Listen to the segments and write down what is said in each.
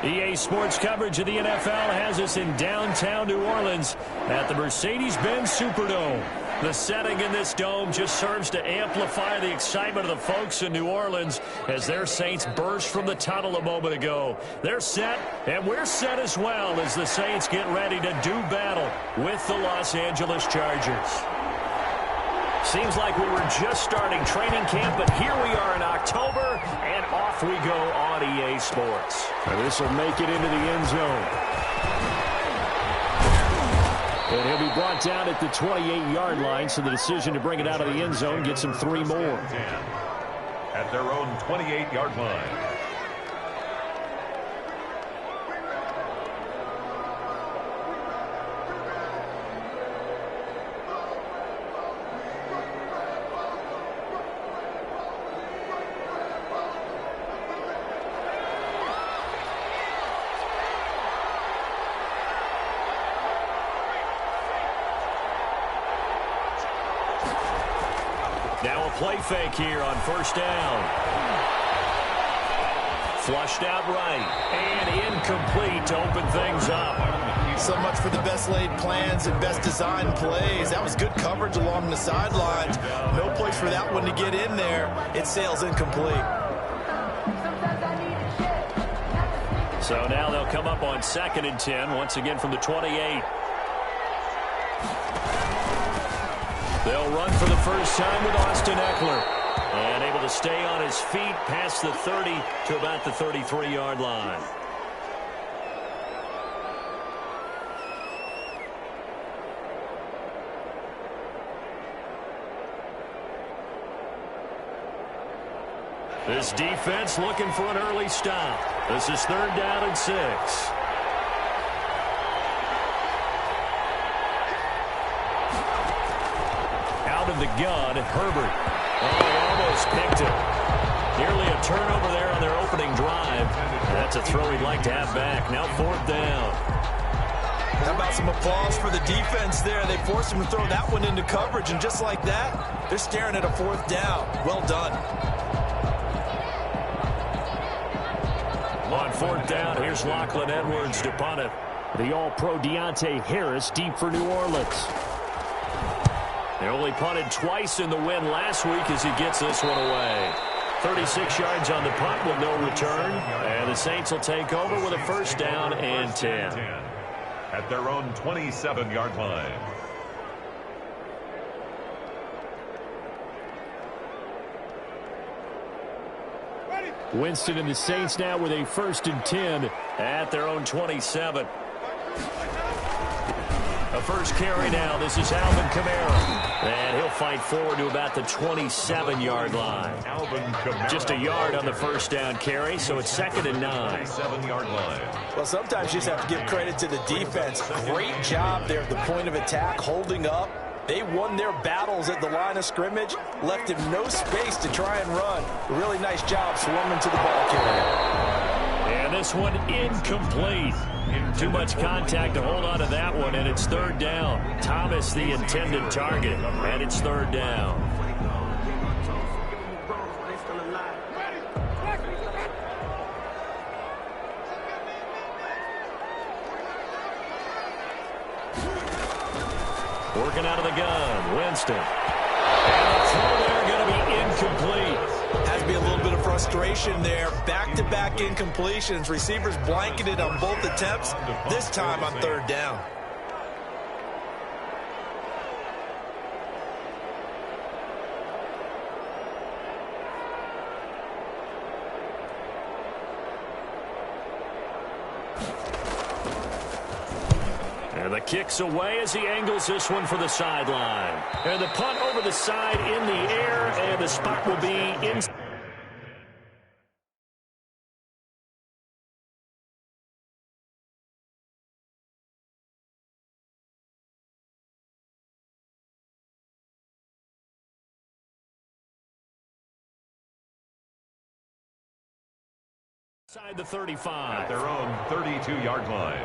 EA Sports coverage of the NFL has us in downtown New Orleans at the Mercedes-Benz Superdome. The setting in this dome just serves to amplify the excitement of the folks in New Orleans as their Saints burst from the tunnel a moment ago. They're set, and we're set as well as the Saints get ready to do battle with the Los Angeles Chargers. Seems like we were just starting training camp, but here we are in October, and off we go on EA Sports. And this will make it into the end zone. And he'll be brought down at the 28-yard line, so the decision to bring it out of the end zone gets him 3 more. At their own 28-yard line. Now a play fake here on first down. Flushed out right and incomplete to open things up. So much for the best laid plans and best designed plays. That was good coverage along the sidelines. No place for that one to get in there. It sails incomplete. So now they'll come up on 2nd and 10 once again from the 28. They'll run for the first time with Austin Eckler. And able to stay on his feet past the 30 to about the 33-yard line. This defense looking for an early stop. This is 3rd down and 6. Of the gun, Herbert. Oh, he almost picked it. Nearly a turnover there on their opening drive. That's a throw he'd like to have back. Now 4th down. How about some applause for the defense there? They forced him to throw that one into coverage, and just like that, they're staring at a 4th down. Well done. On 4th down, here's Lachlan Edwards to punt it. The All-Pro Deontay Harris deep for New Orleans. They only punted twice in the win last week as he gets this one away. 36 yards on the punt with no return. And the Saints will take over with a 1st down and 10. At their own 27-yard line. Winston and the Saints now with a 1st and 10 at their own 27. A first carry now. This is Alvin Kamara. And he'll fight forward to about the 27-yard line. Just a yard on the 1st down carry, so it's 2nd and 9. 7-yard line. Well, sometimes you just have to give credit to the defense. Great job there at the point of attack, holding up. They won their battles at the line of scrimmage, left him no space to try and run. A really nice job swarming to the ball carrier. And this one incomplete. Too much contact to hold on to that one, and it's 3rd down. Thomas, the intended target, and it's 3rd down. Working out of the gun, Winston. And the throw there going to be incomplete. Has to be a little bit of frustration there. Back-to-back incompletions. Receivers blanketed on both attempts, this time on 3rd down. And the kick's away as he angles this one for the sideline. And the punt over the side in the air, and the spot will be in. Inside the 35. At their own 32-yard line.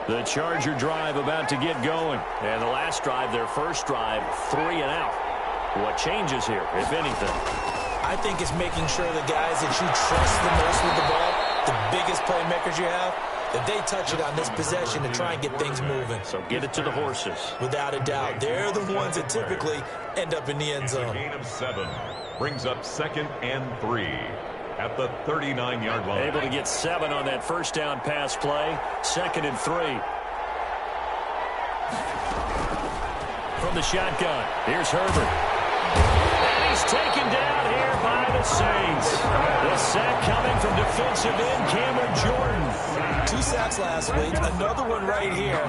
The Charger drive about to get going. And the last drive, their first drive, 3 and out. What changes here, if anything? I think it's making sure the guys that you trust the most with the ball, the biggest playmakers you have, that they touch it on this possession to try and get things moving. So get it to the horses. Without a doubt. They're the ones that typically end up in the end zone. Gain of 7 brings up 2nd and 3 at the 39-yard line. Able to get 7 on that first down pass play. 2nd and 3. From the shotgun, here's Herbert. And he's taken down here by the Saints. The sack coming from defensive end Cameron Jordan. 2 sacks last week, another one right here.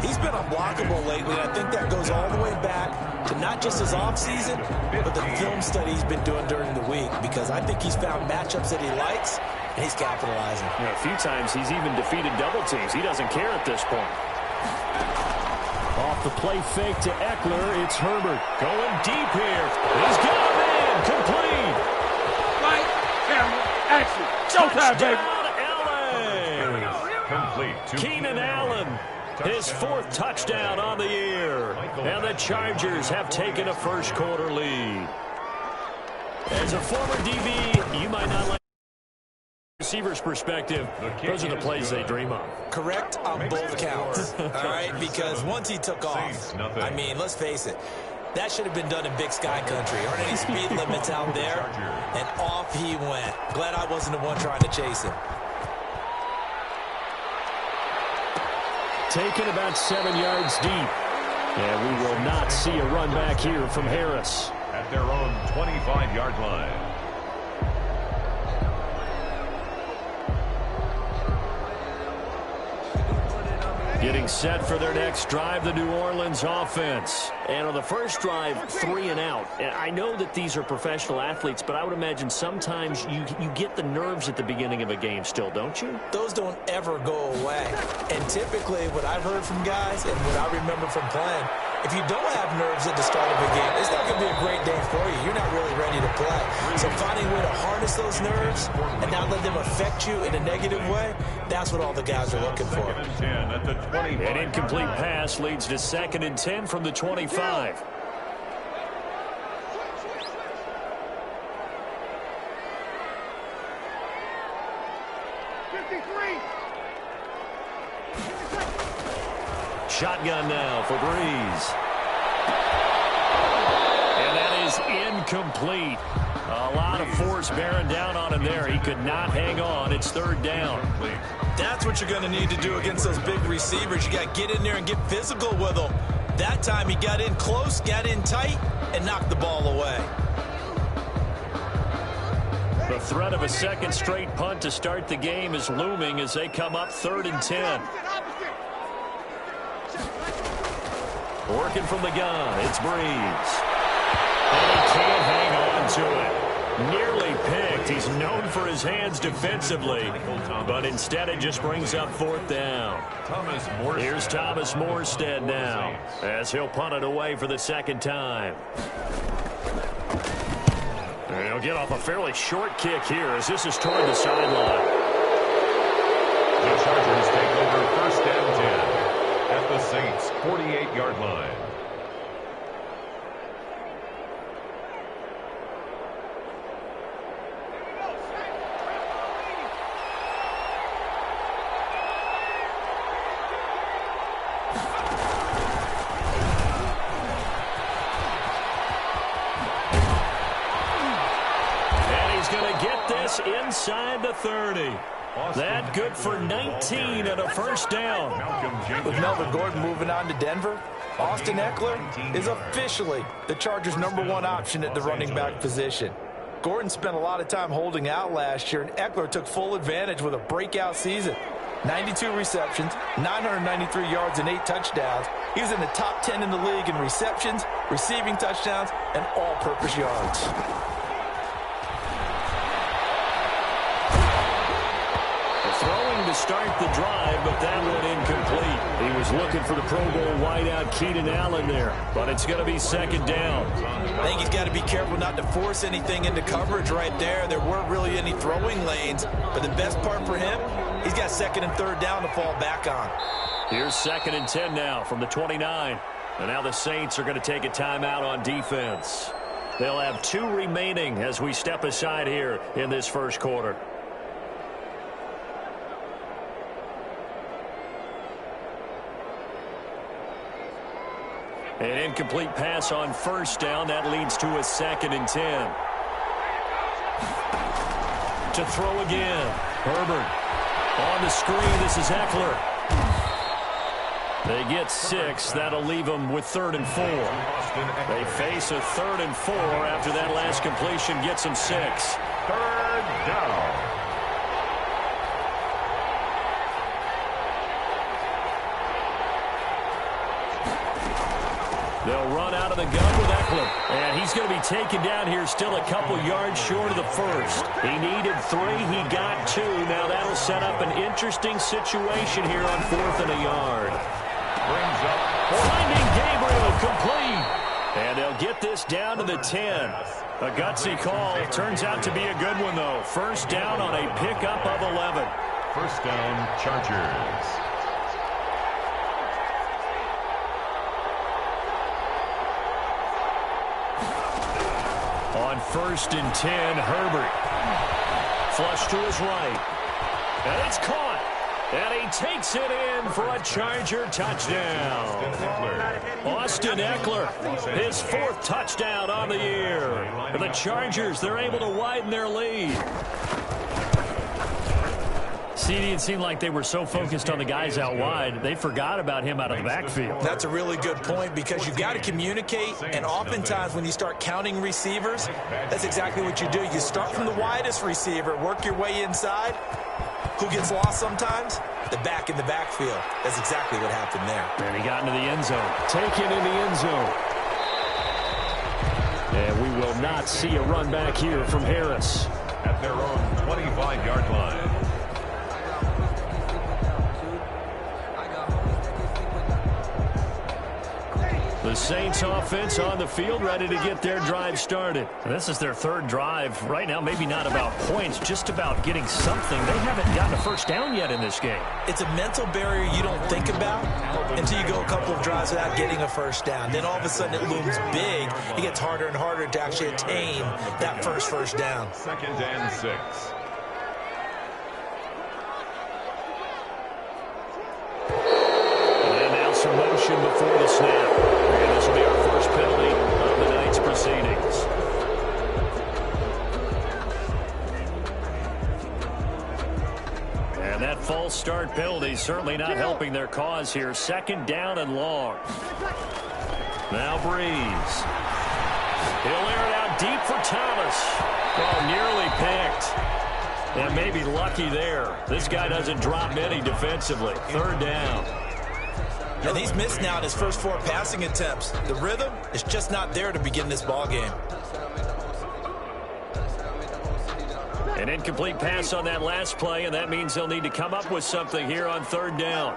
He's been unblockable lately, and I think that goes all the way back to not just his offseason, but the film study he's been doing during the week, because I think he's found matchups that he likes, and he's capitalizing. You know, a few times he's even defeated double teams. He doesn't care at this point. Off the play fake to Eckler, it's Herbert going deep here. He's got a man complete. Right, camera, action, showtime, baby. Complete to Keenan Allen, his 4th touchdown on the year. And the Chargers have taken a first quarter lead. As a former DB, you might not like receiver's perspective. Those are the plays they dream of. Correct on both counts, all right? Because once he took off, I mean, let's face it, that should have been done in Big Sky Country. Aren't any speed limits out there? And off he went. Glad I wasn't the one trying to chase him. Taken about 7 yards deep. And we will not see a run back here from Harris. at their own 25-yard line. Getting set for their next drive, the New Orleans offense. And on the first drive, 3 and out. And I know that these are professional athletes, but I would imagine sometimes you get the nerves at the beginning of a game still, don't you? Those don't ever go away. And typically what I've heard from guys and what I remember from playing, if you don't have nerves at the start of a game, it's not going to be a great day for you. You're not really ready to play. So finding a way to harness those nerves and not let them affect you in a negative way, that's what all the guys are looking for. An incomplete pass leads to 2nd and 10 from the 25. Shotgun now for Breeze. And that is incomplete. A lot of force bearing down on him there. He could not hang on. It's 3rd down. That's what you're going to need to do against those big receivers. You got to get in there and get physical with them. That time he got in close, got in tight, and knocked the ball away. The threat of a second straight punt to start the game is looming as they come up 3rd and 10. Working from the gun, it's Breeze. And he can't hang on to it. Nearly picked. He's known for his hands defensively, but instead it just brings up 4th down. Here's Thomas Morstead now, as he'll punt it away for the 2nd time. And he'll get off a fairly short kick here as this is toward the sideline. The Chargers take over 1st and 10 at the Saints' 48-yard line. Inside the 30. That good for 19 and a 1st down. With Melvin Gordon moving on to Denver, Austin Eckler is officially the Chargers' #1 option at the running back position. Gordon spent a lot of time holding out last year, and Eckler took full advantage with a breakout season. 92 receptions, 993 yards, and 8 touchdowns. He was in the top 10 in the league in receptions, receiving touchdowns, and all-purpose yards. To start the drive, but that one incomplete. He was looking for the Pro Bowl wideout Keenan Allen there, but it's going to be 2nd down. I think he's got to be careful not to force anything into coverage right there. There weren't really any throwing lanes, but the best part for him, he's got 2nd and 3rd down to fall back on. Here's 2nd and 10 now from the 29. And now the Saints are going to take a timeout on defense. They'll have 2 remaining as we step aside here in this first quarter. An incomplete pass on 1st down. That leads to a 2nd and 10. To throw again. Herbert on the screen. This is Eckler. They get 6. That'll leave them with 3rd and 4. They face a 3rd and 4 after that last completion gets them 6. 3rd down. They'll run out of the gun with Eckler. And he's going to be taken down here still a couple yards short of the 1st. He needed 3. He got 2. Now that'll set up an interesting situation here on 4th and a yard. Brings up Finding Gabriel complete. And they'll get this down to the 10. A gutsy call. Turns out to be a good one, though. 1st down on a pickup of 11. 1st down, Chargers. On 1st and 10, Herbert. Flush to his right. And it's caught. And he takes it in for a Charger touchdown. Austin Eckler, his 4th touchdown on the year. And the Chargers, they're able to widen their lead. CD, it seemed like they were so focused on the guys out wide, they forgot about him out of the backfield. That's a really good point because you've got to communicate, and oftentimes when you start counting receivers, that's exactly what you do. You start from the widest receiver, work your way inside. Who gets lost sometimes? The back in the backfield. That's exactly what happened there. And he got into the end zone. Taken in the end zone. And we will not see a run back here from Harris. At their own 25-yard line. The Saints offense on the field, ready to get their drive started. And this is their 3rd drive. Right now, maybe not about points, just about getting something. They haven't gotten a 1st down yet in this game. It's a mental barrier you don't think about until you go a couple of drives without getting a 1st down. Then all of a sudden it looms big. It gets harder and harder to actually attain that first down. 2nd and 6. And now some motion before the snap. And this will be our first penalty of the night's proceedings. And that false start penalty certainly not helping their cause here. 2nd down and long. Now Breeze. He'll air it out deep for Thomas. Oh, nearly picked. And maybe lucky there. This guy doesn't drop many defensively. 3rd down. And he's missed now in his first 4 passing attempts. The rhythm is just not there to begin this ball game. An incomplete pass on that last play, and that means they'll need to come up with something here on 3rd down.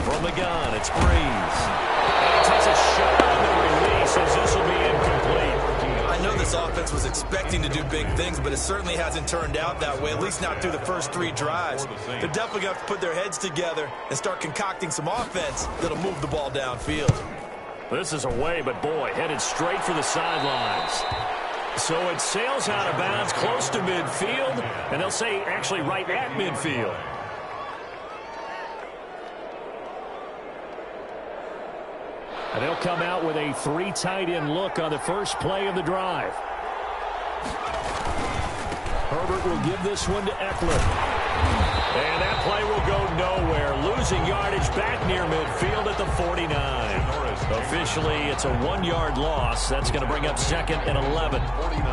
From the gun, it's Breeze. And he takes a shot on the release as this will be incomplete. I know this offense was expecting to do big things, but it certainly hasn't turned out that way, at least not through the first 3 drives. They're definitely going to have to put their heads together and start concocting some offense that'll move the ball downfield. This is away, but boy, headed straight for the sidelines. So it sails out of bounds close to midfield, and they'll say actually right at midfield. And they'll come out with a 3 tight end look on the first play of the drive. Herbert will give this one to Eckler. And that play will go nowhere. Losing yardage back near midfield at the 49. Officially, it's a 1-yard loss. That's going to bring up 2nd and 11. 49.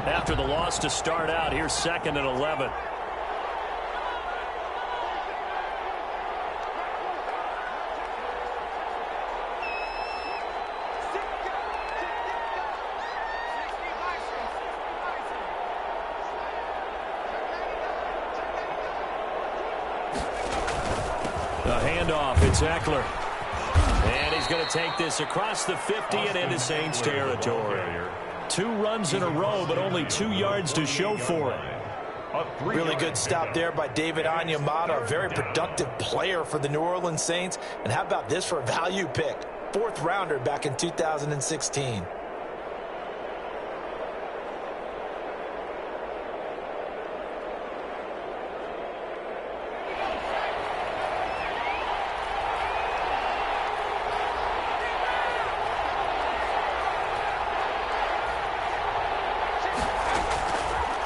After the loss to start out, here's 2nd and 11. The handoff, it's Eckler. And he's going to take this across the 50 and into Saints territory. 2 runs in a row, but only 2 yards to show for it. Really good stop there by David Onyemata, a very productive player for the New Orleans Saints. And how about this for a value pick? 4th rounder back in 2016.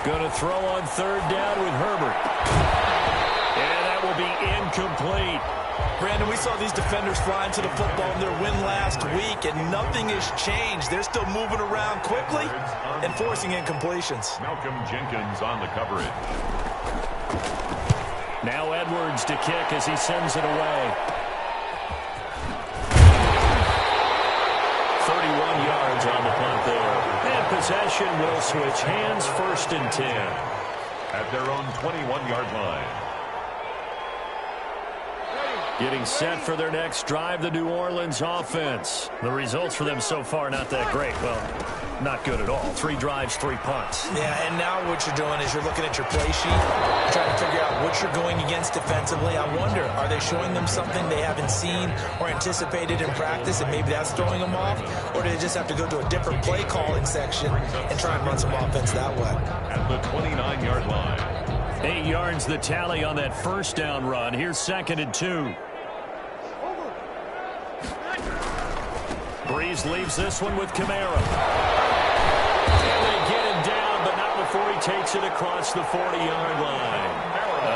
Going to throw on 3rd down with Herbert. And that will be incomplete. Brandon, we saw these defenders flying to the football in their win last week, and nothing has changed. They're still moving around quickly and forcing incompletions. Malcolm Jenkins on the coverage. Now Edwards to kick as he sends it away. 31 yards on the punt there. And possession will switch hands, 1st and 10. At their own 21-yard line. Getting set for their next drive, the New Orleans offense. The results for them so far, not that great. Well, not good at all. 3 drives, 3 punts. Yeah, and now what you're doing is you're looking at your play sheet, trying to figure out what you're going against defensively. I wonder, are they showing them something they haven't seen or anticipated in practice, and maybe that's throwing them off? Or do they just have to go to a different play calling section and try and run some offense that way? At the 29-yard line. 8 yards the tally on that 1st down run. Here's 2nd and 2. Breeze leaves this one with Kamara. And they get him down, but not before he takes it across the 40-yard line.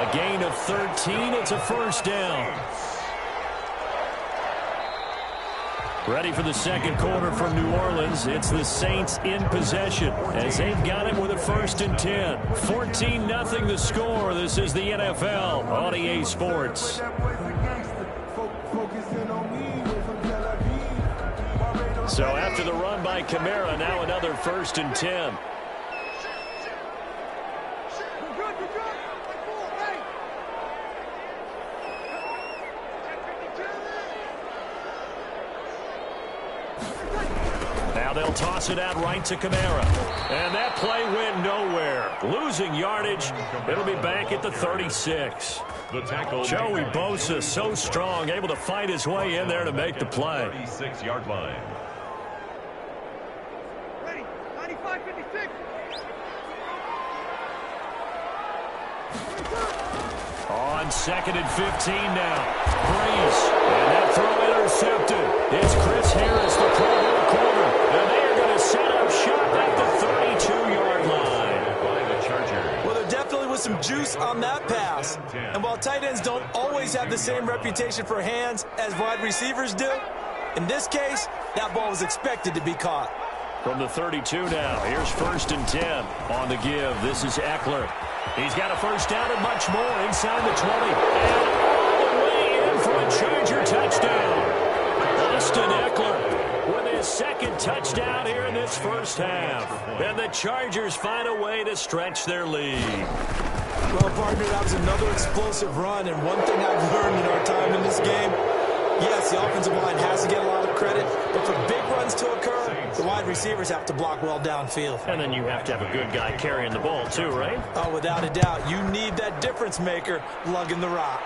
A gain of 13. It's a 1st down. Ready for the 2nd quarter from New Orleans. It's the Saints in possession as they've got it with a 1st and 10. 14-0 the score. This is the NFL on EA Sports. So after the run by Kamara, now another 1st and 10. Now they'll toss it out right to Kamara. And that play went nowhere. Losing yardage. It'll be back at the 36. The tackle. Joey Bosa, so strong, able to fight his way in there to make the play. 36-yard line. Ready, 95-56. On 2nd and 15 now. Breeze. And that throw intercepted. It's Chris Harris, the Pro Bowl corner. And they are going to set up shop at the 32-yard line. By the Chargers. Well, there definitely was some juice on that pass. And while tight ends don't always have the same reputation for hands as wide receivers do, in this case, that ball was expected to be caught. From the 32 now, here's 1st and 10 on the give. This is Eckler. He's got a 1st down and much more inside the 20. And all the way in for a Charger touchdown. Austin Eckler with his 2nd touchdown here in this 1st half. And the Chargers find a way to stretch their lead. Well, partner, that was another explosive run. And one thing I've learned in our time in this game, yes, the offensive line has to get a lot of credit, but for big runs to occur, the wide receivers have to block well downfield. And then you have to have a good guy carrying the ball too, right? Oh, without a doubt. You need that difference maker lugging the rock.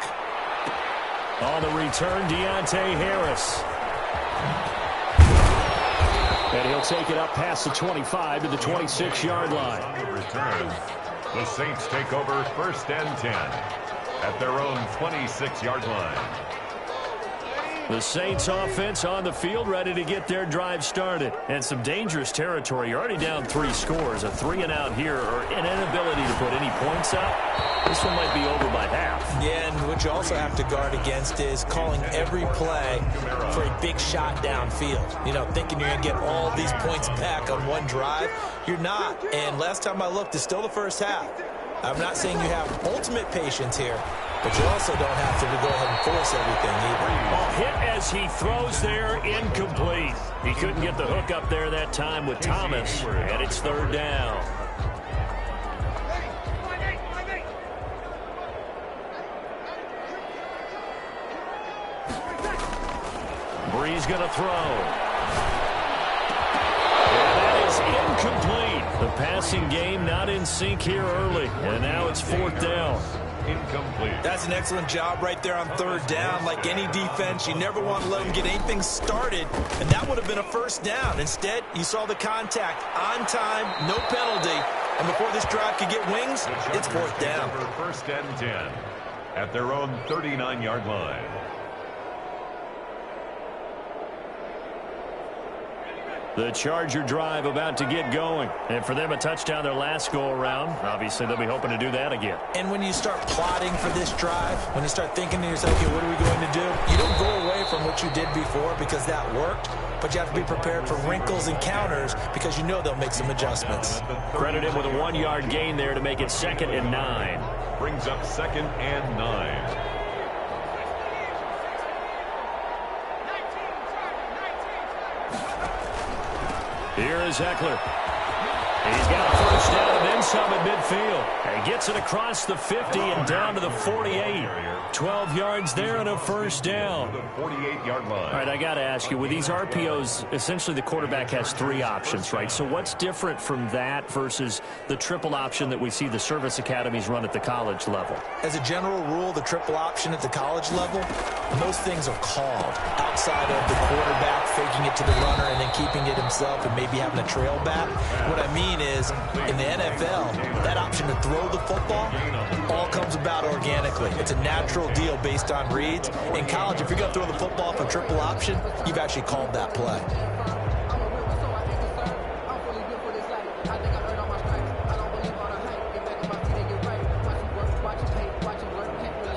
On the return, Deontay Harris. And he'll take it up past the 25 to the 26-yard line. Return. The Saints take over 1st and 10 at their own 26-yard line. The Saints offense on the field, ready to get their drive started. And some dangerous territory. You're already down 3 scores. A 3-and-out here, or an inability to put any points up. This one might be over by half. Yeah, and what you also have to guard against is calling every play for a big shot downfield. You know, thinking you're going to get all these points back on one drive. You're not. And last time I looked, it's still the 1st half. I'm not saying you have ultimate patience here, but you also don't have to go ahead and force everything either. Well, hit as he throws there, incomplete. He couldn't get the hook up there that time with Thomas, and it's 3rd down. Breeze going to throw. And that is incomplete. The pass passing game not in sync here early, and now it's 4th down. Incomplete. That's an excellent job right there on 3rd down. Like any defense, you never want to let them get anything started, and that would have been a 1st down. Instead, you saw the contact on time, no penalty, and before this drive could get wings, it's 4th down. 1st and 10 at their own 39-yard line. The Charger drive about to get going. And for them, a touchdown their last go-around. Obviously, they'll be hoping to do that again. And when you start plotting for this drive, when you start thinking to yourself, okay, what are we going to do? You don't go away from what you did before because that worked, but you have to be prepared for wrinkles and counters because you know they'll make some adjustments. Credit him with a 1-yard gain there to make it 2nd and 9. Brings up 2nd and 9. Here is Eckler. He's got a 1st down and then some at midfield. And gets it across the 50 and down to the 48. 12 yards there and a 1st down. The 48-yard line. All right, I got to ask you, with these RPOs, essentially the quarterback has 3 options, right? So what's different from that versus the triple option that we see the service academies run at the college level? As a general rule, the triple option at the college level, most things are called outside of the quarterback faking it to the runner and then keeping it himself and maybe having a trail back. What I mean is, in the NFL, that option to throw the football all comes about organically. It's a natural deal based on reads. In college, if you're going to throw the football for triple option, you've actually called that play.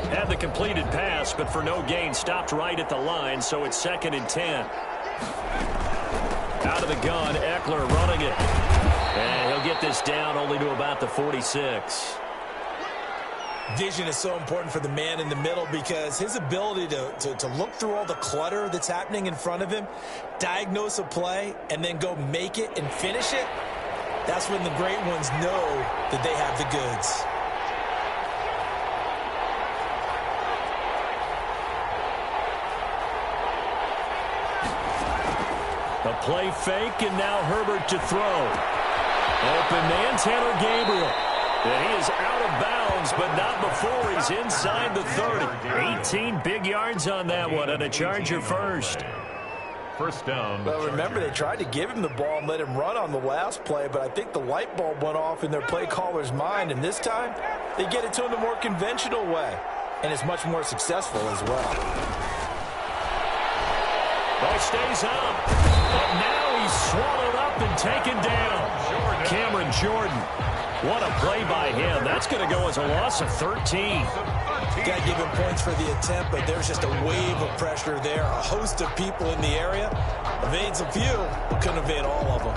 Had the completed pass, but for no gain, stopped right at the line, so it's 2nd and 10. Out of the gun, Eckler running it. And he'll get this down only to about the 46. Vision is so important for the man in the middle because his ability to look through all the clutter that's happening in front of him, diagnose a play, and then go make it and finish it, that's when the great ones know that they have the goods. A play fake, and now Herbert to throw. Open man, Tanner Gabriel. And he is out of bounds, but not before he's inside the 30. 18 big yards on that one, and a Charger 1st. 1st down. Well, remember, they tried to give him the ball and let him run on the last play, but I think the light bulb went off in their play caller's mind, and this time they get it to him the more conventional way, and it's much more successful as well. Ball stays up, but now he's swallowed up and taken down. Cameron Jordan. What a play by him. That's going to go as a loss of 13. Got to give him points for the attempt, but there's just a wave of pressure there. A host of people in the area. Evades a few, but couldn't evade all of them.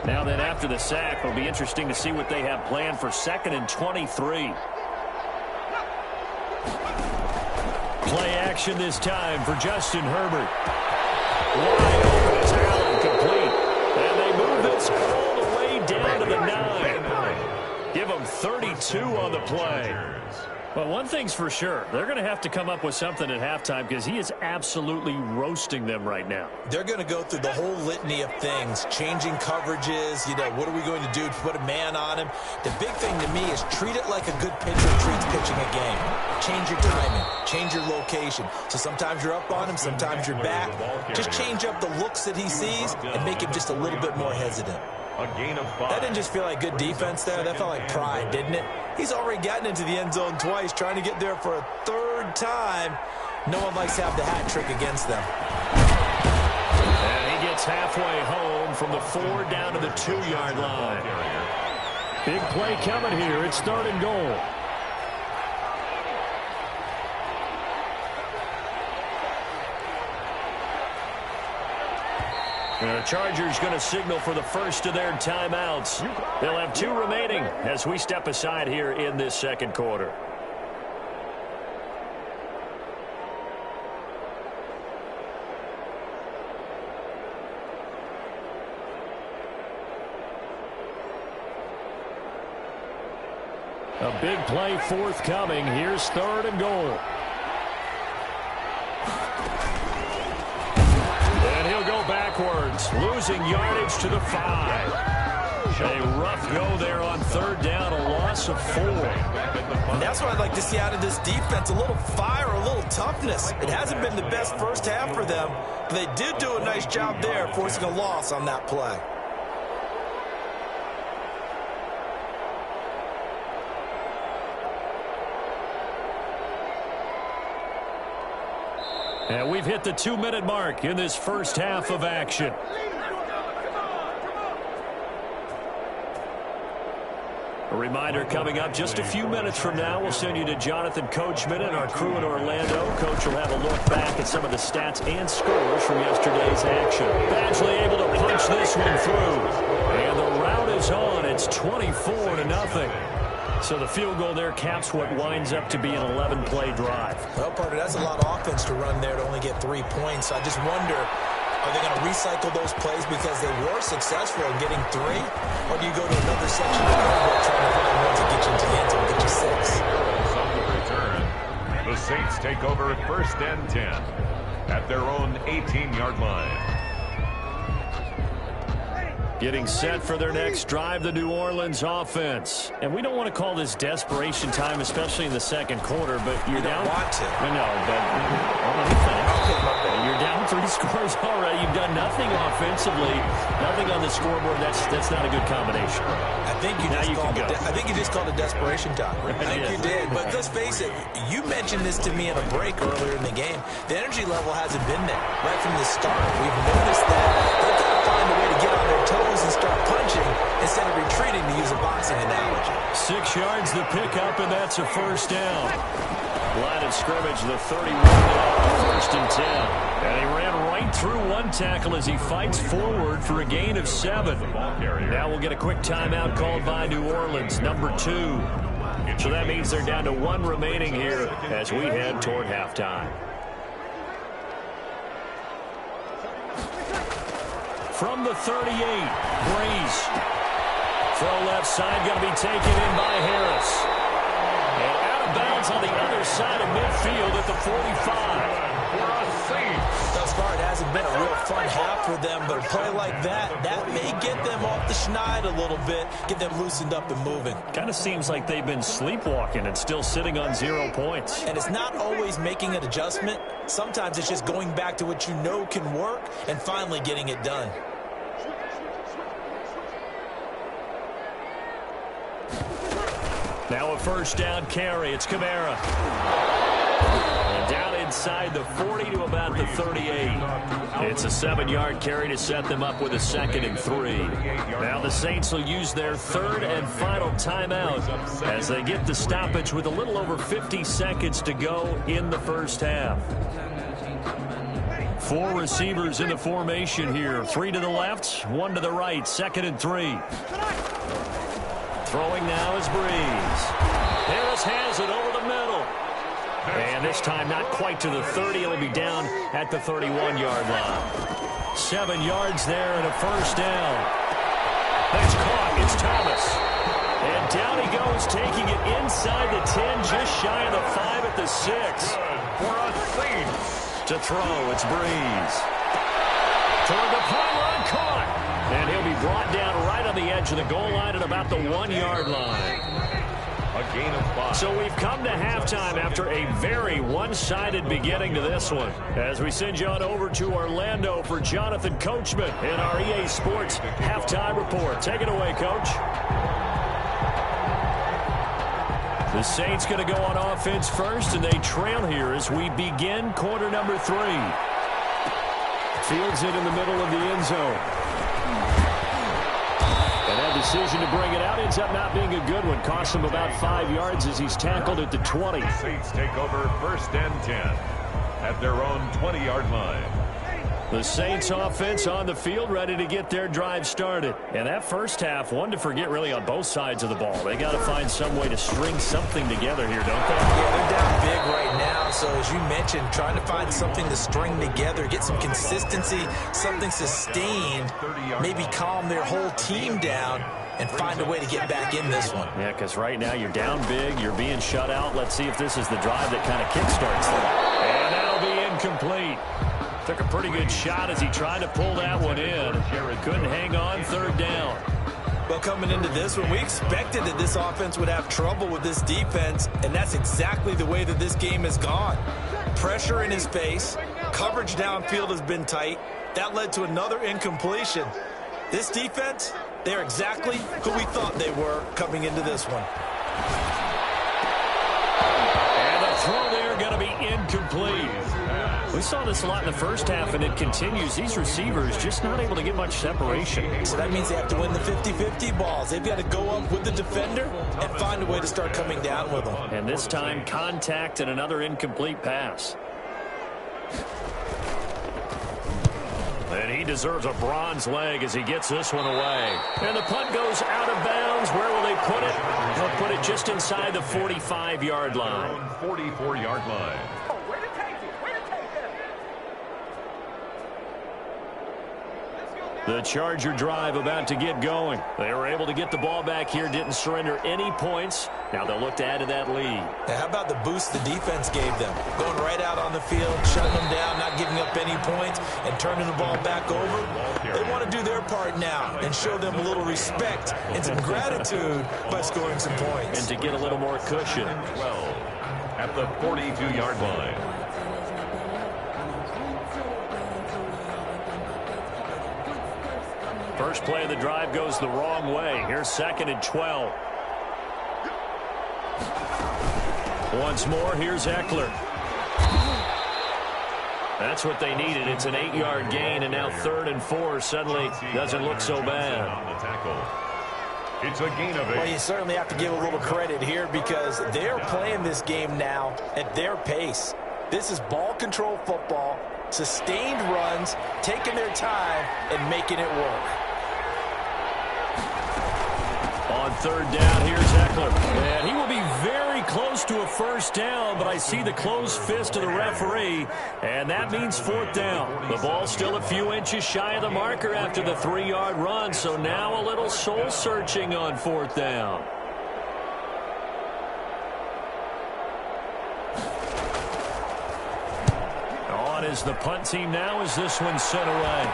Now then, after the sack, it'll be interesting to see what they have planned for 2nd and 23. Play action this time for Justin Herbert. Wide open, it's Allen, complete. And they move this all the way down to the 9. Give them 32 on the play. Well, one thing's for sure. They're going to have to come up with something at halftime because he is absolutely roasting them right now. They're going to go through the whole litany of things, changing coverages, what are we going to do to put a man on him? The big thing to me is treat it like a good pitcher treats pitching a game. Change your timing, change your location. So sometimes you're up on him, sometimes you're back. Just change up the looks that he sees and make him just a little bit more hesitant. A gain of 5. That didn't just feel like good defense there. That felt like pride, didn't it? He's already gotten into the end zone twice, trying to get there for a 3rd time. No one likes to have the hat trick against them. And he gets halfway home from the 4 down to the 2-yard line. Big play coming here. It's 3rd and goal. The Chargers going to signal for the first of their timeouts. They'll have 2 remaining as we step aside here in this 2nd quarter. A big play forthcoming. Here's 3rd and goal. And he'll go backwards, losing yardage to the 5. A rough go there on 3rd down, a loss of 4. And that's what I'd like to see out of this defense, a little fire, a little toughness. It hasn't been the best first half for them, but they did do a nice job there, forcing a loss on that play. And we've hit the 2-minute mark in this first half of action. A reminder coming up just a few minutes from now, we'll send you to Jonathan Coachman and our crew in Orlando. Coach will have a look back at some of the stats and scores from yesterday's action. Badgley able to punch this one through. And the rout is on. It's 24-0. So the field goal there caps what winds up to be an 11-play drive. Well, partner, that's a lot of offense to run there to only get 3 points. I just wonder, are they going to recycle those plays because they were successful in getting 3? Or do you go to another section of the playbook trying to find one to get you into the end zone and get you 6? On the return, the Saints take over 1st and 10 at their own 18-yard line. Getting set for their next drive, the New Orleans offense. And we don't want to call this desperation time, especially in the second quarter, but you're down. You don't want to. I know, but let me finish. You're down 3 scores already. You've done nothing offensively, nothing on the scoreboard. That's not a good combination. I think you just called it desperation time. I think you did. But let's face it, you mentioned this to me in a break earlier in the game. The energy level hasn't been there right from the start. We've noticed that they've got to find a way to get on their toes and start punching instead of retreating, to use a boxing analogy. 6 yards the pickup, and that's a 1st down. Line of scrimmage, the 31-yard 1st and 10. And he ran right through one tackle as he fights forward for a gain of 7. Now we'll get a quick timeout called by New Orleans, number 2. So that means they're down to 1 remaining here as we head toward halftime. From the 38, Breeze. Throw left side, going to be taken in by Harris. And out of bounds on the other side of midfield at the 45. Thus far, it hasn't been a real fun half for them, but a play like that may get them off the schneid a little bit, get them loosened up and moving. Kind of seems like they've been sleepwalking and still sitting on 0 points. And it's not always making an adjustment. Sometimes it's just going back to what you know can work and finally getting it done. Now a 1st down carry. It's Kamara. And down inside the 40 to about the 38. It's a 7-yard carry to set them up with a 2nd and 3. Now the Saints will use their 3rd and final timeout as they get the stoppage with a little over 50 seconds to go in the first half. 4 receivers in the formation here. 3 to the left, 1 to the right. 2nd and 3. Throwing now is Breeze. Harris has it over the middle. And this time not quite to the 30. It'll be down at the 31-yard line. 7 yards there and a 1st down. That's caught. It's Thomas. And down he goes, taking it inside the 10, just shy of the 5 at the 6. For a Saints. To throw, it's Breeze. Toward the pylon, caught. And he'll be brought down right on the edge of the goal line at about the 1-yard line. A gain of 5. So we've come to halftime after a very one-sided beginning to this one. As we send you on over to Orlando for Jonathan Coachman in our EA Sports Halftime Report. Take it away, Coach. The Saints going to go on offense first, and they trail here as we begin quarter number 3. Fields it in the middle of the end zone. And that decision to bring it out ends up not being a good one. Costs him about 5 yards as he's tackled at the 20. Saints take over 1st and 10 at their own 20-yard line. The Saints offense on the field, ready to get their drive started. And that first half, one to forget really on both sides of the ball. They got to find some way to string something together here, don't they? Yeah, they're down big right now. So as you mentioned, trying to find something to string together, get some consistency, something sustained, maybe calm their whole team down. and find a way to get back in this one. Yeah, because right now you're down big, you're being shut out. Let's see if this is the drive that kind of kickstarts them. And that'll be incomplete. Took a pretty good shot as he tried to pull that one in. Couldn't hang on, third down. Well, coming into this one, we expected that this offense would have trouble with this defense, and that's exactly the way that this game has gone. Pressure in his face, coverage downfield has been tight. That led to another incompletion. This defense, they're exactly who we thought they were coming into this one. And the throw there going to be incomplete. We saw this a lot in the first half, and it continues. These receivers just not able to get much separation. So that means they have to win the 50-50 balls. They've got to go up with the defender and find a way to start coming down with them. And this time, contact and another incomplete pass. And he deserves a bronze leg as he gets this one away. And the punt goes out of bounds. Where will they put it? They'll put it just inside the 45-yard line. 44-yard line. The Charger drive about to get going. They were able to get the ball back here, didn't surrender any points. Now they'll look to add to that lead. Now, how about the boost the defense gave them? Going right out on the field, shutting them down, not giving up any points, and turning the ball back over. They want to do their part now and show them a little respect and some gratitude by scoring some points. And to get a little more cushion. 12 at the 42-yard line. First play of the drive goes the wrong way. Here's 2nd and 12. Once more, here's Eckler. That's what they needed. It's an 8-yard gain, and now 3rd and 4 suddenly doesn't look so bad. It's a gain of 8. Well, you certainly have to give a little credit here because they're playing this game now at their pace. This is ball control football, sustained runs, taking their time, and making it work. On 3rd down, here's Eckler. And he will be very close to a first down, but I see the closed fist of the referee, and that means 4th down. The ball's still a few inches shy of the marker after the 3-yard run, so now a little soul-searching on 4th down. On is the punt team now as this one's sent away.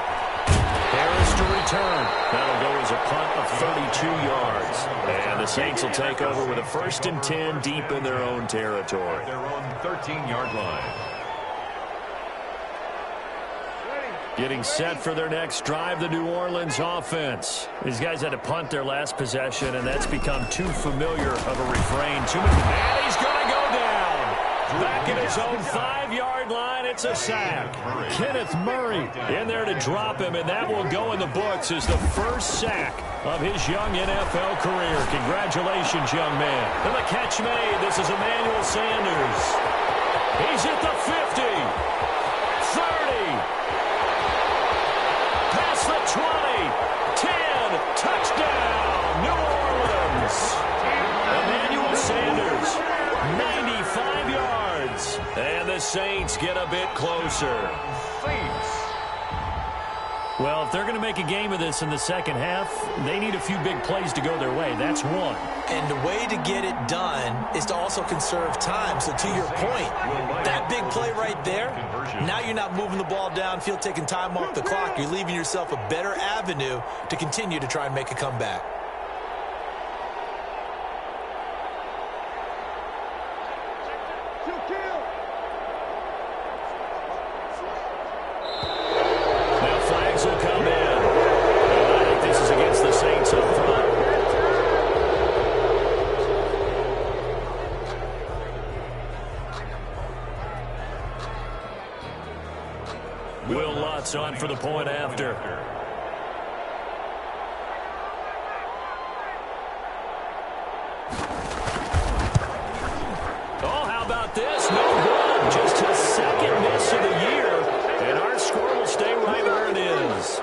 Harris to return. That'll go as a punt of 32 yards. And the Saints will take over with a 1st and 10 deep in their own territory. Their own 13-yard line. Getting set for their next drive, the New Orleans offense. These guys had to punt their last possession, and that's become too familiar of a refrain. Too many. And he's going to go down. Back in his own 5-yard line, it's a sack. Kenneth Murray in there to drop him, and that will go in the books as the first sack of his young NFL career. Congratulations, young man. And the catch made. This is Emmanuel Sanders. He's at the 50, 30, past the 20, 10, touchdown, New Orleans. Emmanuel Sanders, 95 yards. And the Saints get a bit closer. Well, if they're going to make a game of this in the second half, they need a few big plays to go their way. That's one. And the way to get it done is to also conserve time. So to your point, that big play right there, now you're not moving the ball downfield, taking time off the clock. You're leaving yourself a better avenue to continue to try and make a comeback. On for the point after. Oh, how about this? No good. Just his 2nd miss of the year. And our score will stay right where it is.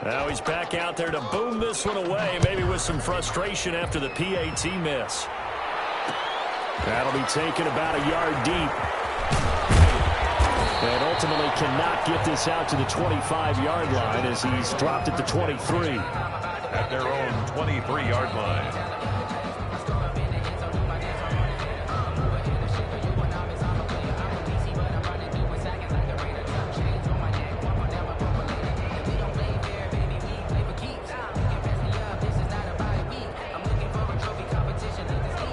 Now he's back out there to boom this one away, maybe with some frustration after the PAT miss. That'll be taken about a yard deep. And ultimately cannot get this out to the 25-yard line as he's dropped at the 23. At their own 23-yard line.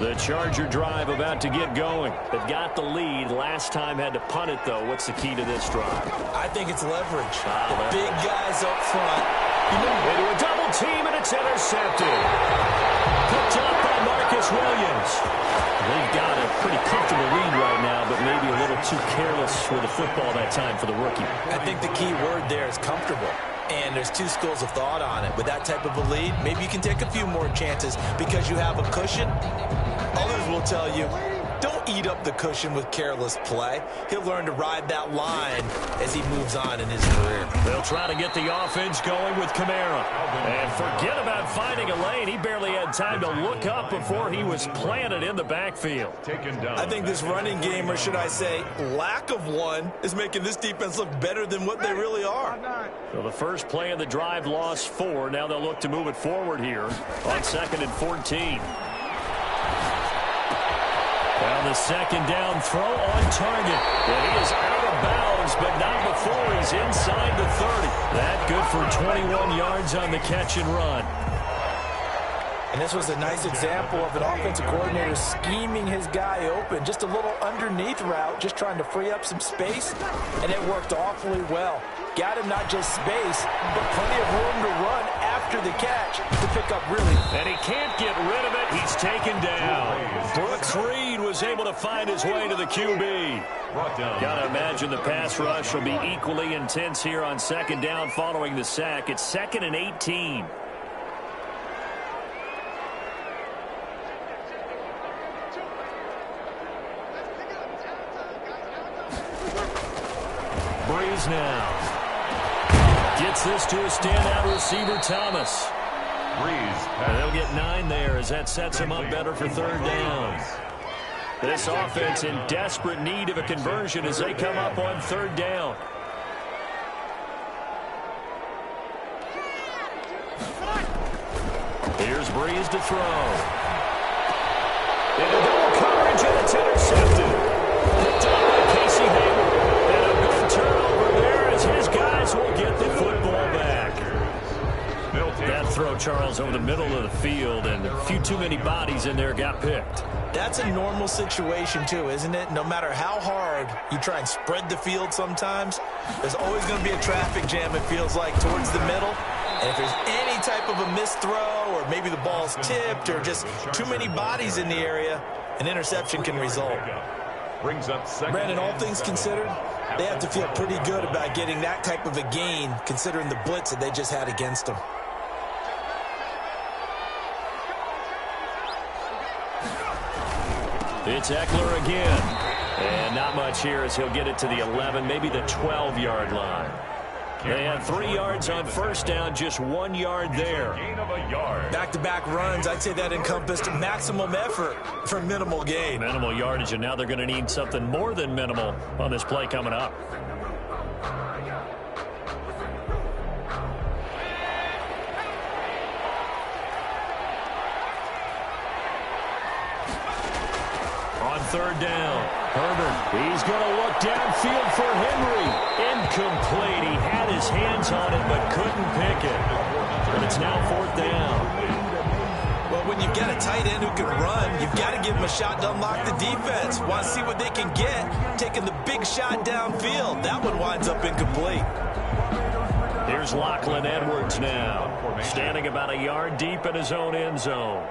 The Charger drive about to get going. They've got the lead. Last time had to punt it, though. What's the key to this drive? I think it's leverage. The big guys up front. Into a double team, and it's intercepted. Picked up by Marcus Williams. They've got a pretty comfortable lead right now, but maybe a little too careless with the football that time for the rookie. I think the key word there is comfortable. And there's two schools of thought on it. With that type of a lead, maybe you can take a few more chances because you have a cushion. Others will tell you, don't eat up the cushion with careless play. He'll learn to ride that line as he moves on in his career. They'll try to get the offense going with Kamara. And forget about finding a lane. He barely had time to look up before he was planted in the backfield. I think this running game, or should I say lack of one, is making this defense look better than what they really are. So the first play of the drive lost 4. Now they'll look to move it forward here on 2nd and 14. Now the second down throw on target. And he is out of bounds, but not before he's inside the 30. That good for 21 yards on the catch and run. And this was a nice example of an offensive coordinator scheming his guy open. Just a little underneath route, just trying to free up some space, and it worked awfully well. Got him not just space, but plenty of room to run after the catch to pick up really. And he can't get rid of it. He's taken down. Brooks Reed was able to find his way to the QB. Got to imagine the pass rush will be equally intense here on 2nd down following the sack. It's 2nd and 18. Breeze now. Gets this to a standout receiver, Thomas. And they'll get 9 there as that sets him up better for 3rd down. This offense in desperate need of a conversion as they come up on 3rd down. Here's Breeze to throw. Into double coverage, and it's intercepted. Picked up by Casey Hayward. And a good turnover there as his guys will get the football back. That throw, Charles, over the middle of the field, and a few too many bodies in there got picked. That's a normal situation, too, isn't it? No matter how hard you try and spread the field sometimes, there's always going to be a traffic jam, it feels like, towards the middle. And if there's any type of a missed throw, or maybe the ball's tipped, or just too many bodies in the area, an interception can result. Brandon, all things considered, they have to feel pretty good about getting that type of a gain, considering the blitz that they just had against them. It's Eckler again. And not much here as he'll get it to the 11, maybe the 12-yard line. They had 3 yards on 1st down, just 1 yard there. Back-to-back runs, I'd say that encompassed maximum effort for minimal gain. Minimal yardage, and now they're going to need something more than minimal on this play coming up. On 3rd down, Herbert, he's going to look downfield for Henry. Incomplete. He had his hands on it but couldn't pick it. And it's now 4th down. Well, when you've got a tight end who can run, you've got to give him a shot to unlock the defense. Want to see what they can get, taking the big shot downfield. That one winds up incomplete. Here's Lachlan Edwards now, standing about a yard deep in his own end zone.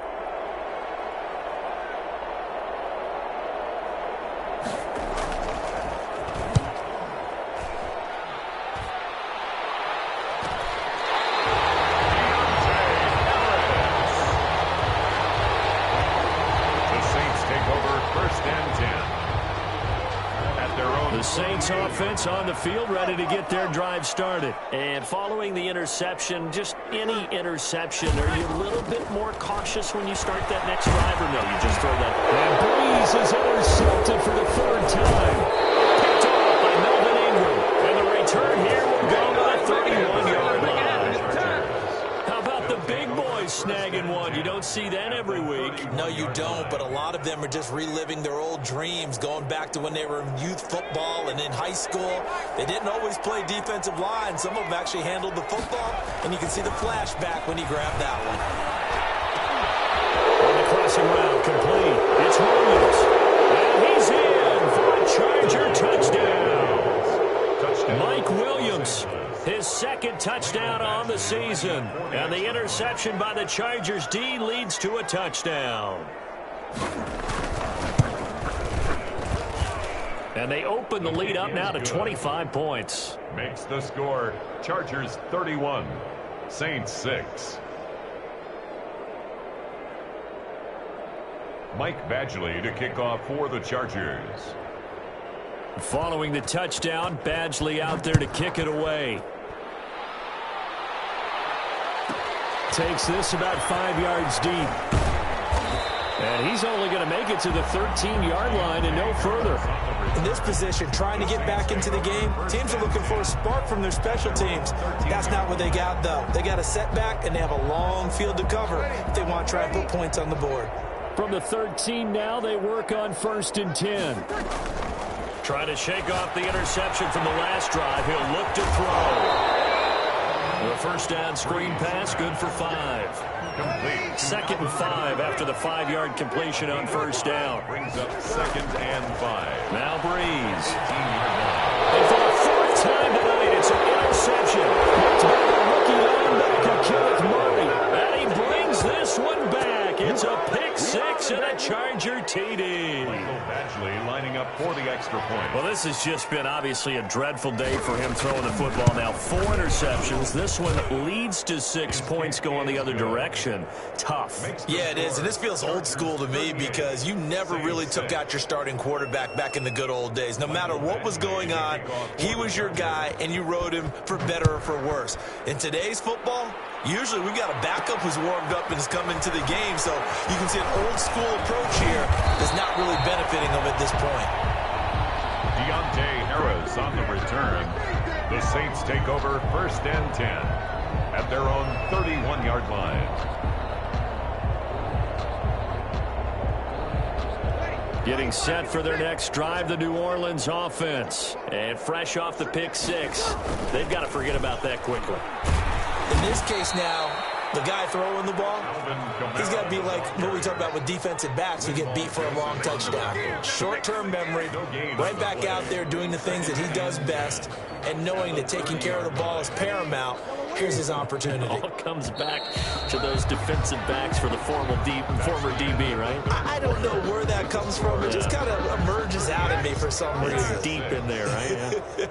Saints offense on the field, ready to get their drive started. And following the interception, just any interception, are you a little bit more cautious when you start that next drive, or no, you just throw that? And Breeze is intercepted for the 3rd time. Picked off by Melvin Ingram. return here will go to the 31-yard line. How about the big boys snagging one? You don't see that every week. No, you don't, but a lot of them are just reliving their old dreams, going back to when they were in youth football and in high school. They didn't always play defensive line. Some of them actually handled the football, and you can see the flashback when he grabbed that one. On the crossing route, complete. It's Williams. And he's in for a Charger touchdown. Mike Williams, his second touchdown on the season. And the interception by the Chargers D leads to a touchdown. And they open the lead up now to 25 points. Makes the score Chargers 31, Saints 6. Mike Badgley to kick off for the Chargers. Following the touchdown, Badgley out there to kick it away. Takes this about 5 yards deep. And he's only going to make it to the 13-yard line and no further. In this position, trying to get back into the game, teams are looking for a spark from their special teams. That's not what they got, though. They got a setback, and they have a long field to cover if they want to try and put points on the board. From the 13 now, they work on 1st and 10. Trying to shake off the interception from the last drive. He'll look to throw. The first down screen pass, good for 5. Complete. 2nd and 5 after the 5-yard completion on first down. Brings up 2nd and 5. Now Breeze. And for the 4th time tonight, it's an interception. It's by the rookie linebacker, Kenneth Murray. And he brings this one back. It's a pick 6 and a Charger TD. Michael Badgley lining up for the extra point. Well, this has just been obviously a dreadful day for him throwing the football. Now 4 interceptions. This one leads to 6 points going the other direction. Tough. Yeah, it is, and this feels old school to me because you never really took out your starting quarterback back in the good old days. No matter what was going on, he was your guy, and you rode him for better or for worse. In today's football, usually we've got a backup who's warmed up and is coming to the game, so you can see an old school approach here that's not really benefiting them at this point. Deontay Harris on the return. The Saints take over 1st and 10 at their own 31-yard line. Getting set for their next drive, the New Orleans offense. And fresh off the pick 6, they've got to forget about that quickly. In this case now, the guy throwing the ball, he's got to be like what we talk about with defensive backs who get beat for a long touchdown. Short-term memory, right back out there doing the things that he does best, and knowing that taking care of the ball is paramount. Here's his opportunity. All comes back to those defensive backs for the former DB, right? I don't know where that comes from. It just kind of emerges out of me for some reason. It's deep in there, right? Yeah.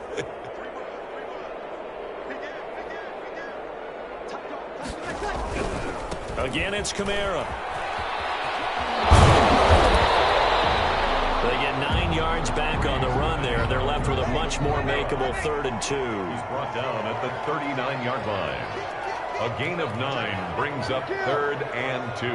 Again, it's Kamara. They get 9 yards back on the run there. They're left with a much more makeable 3rd and 2. He's brought down at the 39-yard line. A gain of 9 brings up 3rd and 2.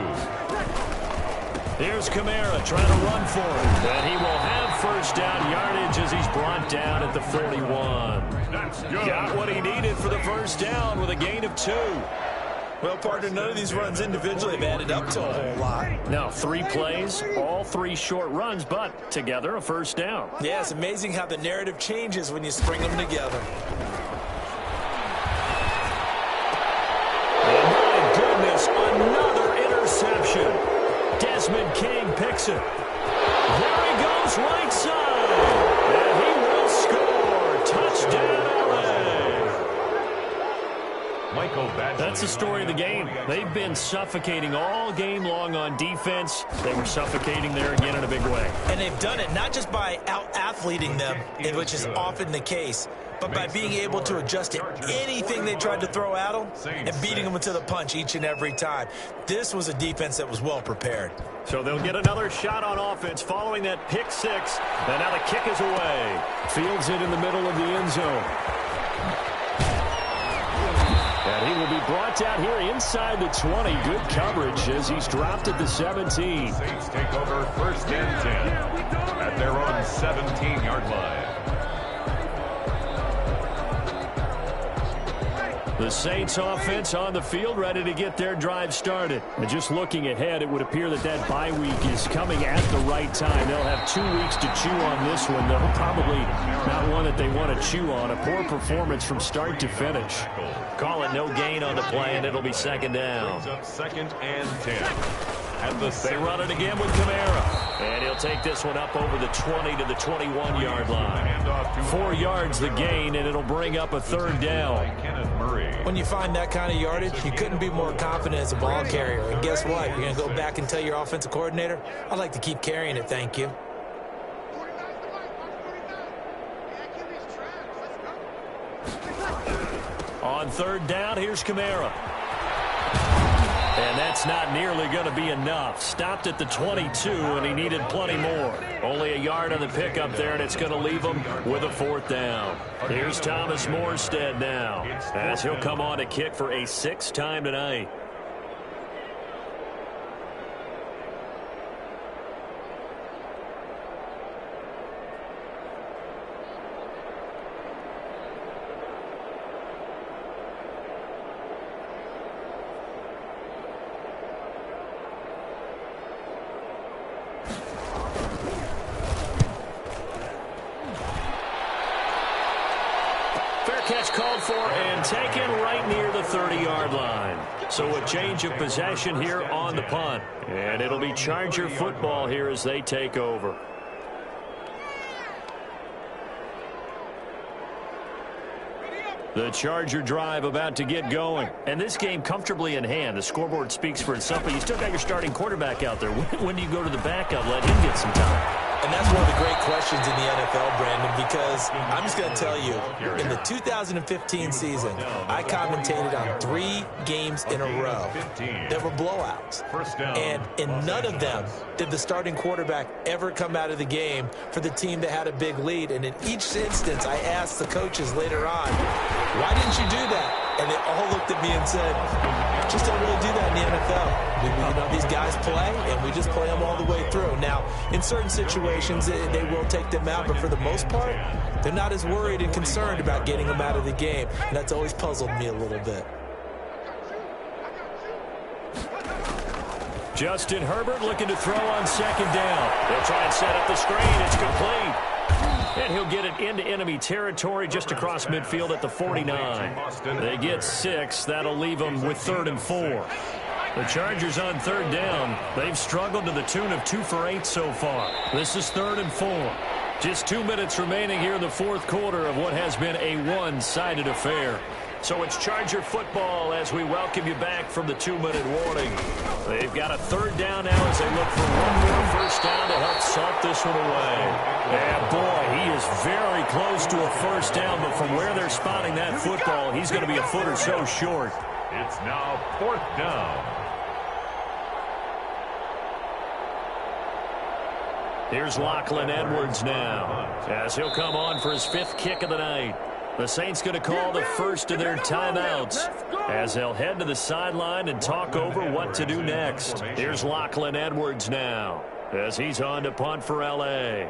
Here's Kamara trying to run for it. And he will have first down yardage as he's brought down at the 41. That's good. Got what he needed for the first down with a gain of 2. Well, partner, none of these runs individually have added up to a whole lot. Now, 3 plays, all 3 short runs, but together a first down. Yeah, it's amazing how the narrative changes when you string them together. And my goodness, another interception. Desmond King picks it. There he goes right side. And he will score. Touchdown, LA. Michael Badgley. That's the story of the game. They've been suffocating all game long on defense. They were suffocating there again in a big way. And they've done it not just by out-athleting them, which is often the case, but by being able to adjust to anything they tried to throw at them and beating them to the punch each and every time. This was a defense that was well prepared. So they'll get another shot on offense following that pick 6. And now the kick is away. Fields it in the middle of the end zone. And he will be brought down here inside the 20. Good coverage as he's dropped at the 17. Saints take over 1st and 10 at their own 17-yard line. The Saints offense on the field, ready to get their drive started. And just looking ahead, it would appear that bye week is coming at the right time. They'll have 2 weeks to chew on this one, though probably not one that they want to chew on. A poor performance from start to finish. Call it no gain on the play, and it'll be second down. Second and 10. They run it again with Kamara. And he'll take this one up over the 20 to the 21-yard line. 4 yards the gain, and it'll bring up a third down. When you find that kind of yardage, you couldn't be more confident as a ball carrier. And guess what? You're going to go back and tell your offensive coordinator, I'd like to keep carrying it, thank you. On third down, here's Kamara. And that's not nearly going to be enough. Stopped at the 22, and he needed plenty more. Only a yard on the pickup there, and it's going to leave him with a fourth down. Here's Thomas Morstead now, as he'll come on to kick for a 6th time tonight. Catch called for and taken right near the 30-yard line. So a change of possession here on the punt. And it'll be Charger football here as they take over. The Charger drive about to get going. And this game comfortably in hand. The scoreboard speaks for itself, but you still got your starting quarterback out there. When do you go to the backup, let him get some time? And that's one of the great questions in the NFL, Brandon, because I'm just going to tell you, in the 2015 season, I commentated on 3 games in a row that were blowouts. And in none of them did the starting quarterback ever come out of the game for the team that had a big lead. And in each instance, I asked the coaches later on, why didn't you do that? And they all looked at me and said, just don't really do that in the NFL. These guys play, and we just play them all the way through. Now, in certain situations, they will take them out, but for the most part, they're not as worried and concerned about getting them out of the game. And that's always puzzled me a little bit. Justin Herbert looking to throw on second down. They'll try and set up the screen. It's complete. And he'll get it into enemy territory just across midfield at the 49. They get 6. That'll leave them with 3rd and 4. The Chargers on third down. They've struggled to the tune of 2 for 8 so far. This is 3rd and 4. Just 2 minutes remaining here in the fourth quarter of what has been a one-sided affair. So it's Charger football as we welcome you back from the 2-minute warning. They've got a third down now as they look for one more first down to help salt this one away. And boy, he is very close to a first down, but from where they're spotting that football, he's going to be a foot or so short. It's now 4th down. Here's Lachlan Edwards now, as he'll come on for his 5th kick of the night. The Saints going to call the first of their timeouts as they'll head to the sideline and talk over what to do next. Here's Lachlan Edwards now as he's on to punt for L.A.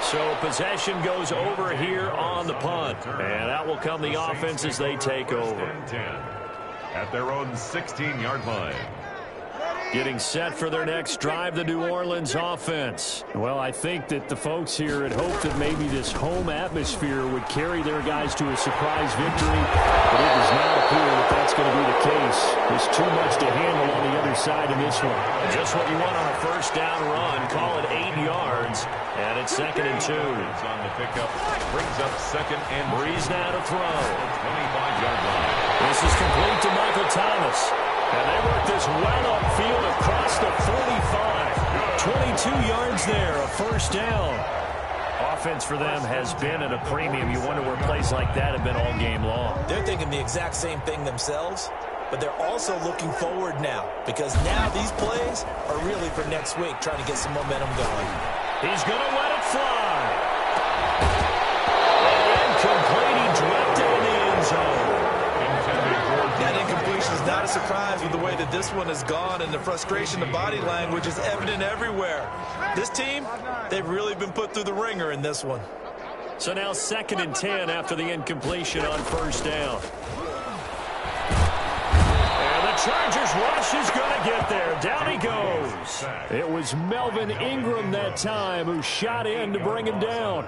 So possession goes over here on the punt. And out will come the offense as they take over. At their own 16-yard line. Getting set for their next drive, the New Orleans offense. Well, I think that the folks here had hoped that maybe this home atmosphere would carry their guys to a surprise victory, but it does not appear that that's going to be the case. There's too much to handle on the other side in this one. Just what you want on a first down run. Call it 8 yards, and it's 2nd and 2. On the pickup, brings up 2nd and Breeze now to throw. 25-yard line. This is complete to Michael Thomas. And they work this well upfield across the 45. 22 yards there, a first down. Offense for them has been at a premium. You wonder where plays like that have been all game long. They're thinking the exact same thing themselves, but they're also looking forward now because now these plays are really for next week, trying to get some momentum going. He's going to let it fly. And incomplete. He dropped it in the end zone. That incompletion is not a surprise with the way that this one is gone, and the frustration, the body language is evident everywhere. This team, they've really been put through the ringer in this one. So now 2nd and 10 after the incompletion on 1st down. And the Chargers rush is going to get there. Down he goes. It was Melvin Ingram that time who shot in to bring him down.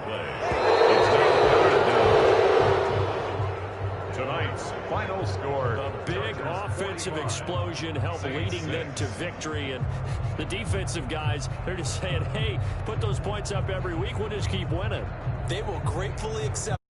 Tonight's final score. A big offensive explosion helped leading them to victory. And the defensive guys, they're just saying, hey, put those points up every week. We'll just keep winning. They will gratefully accept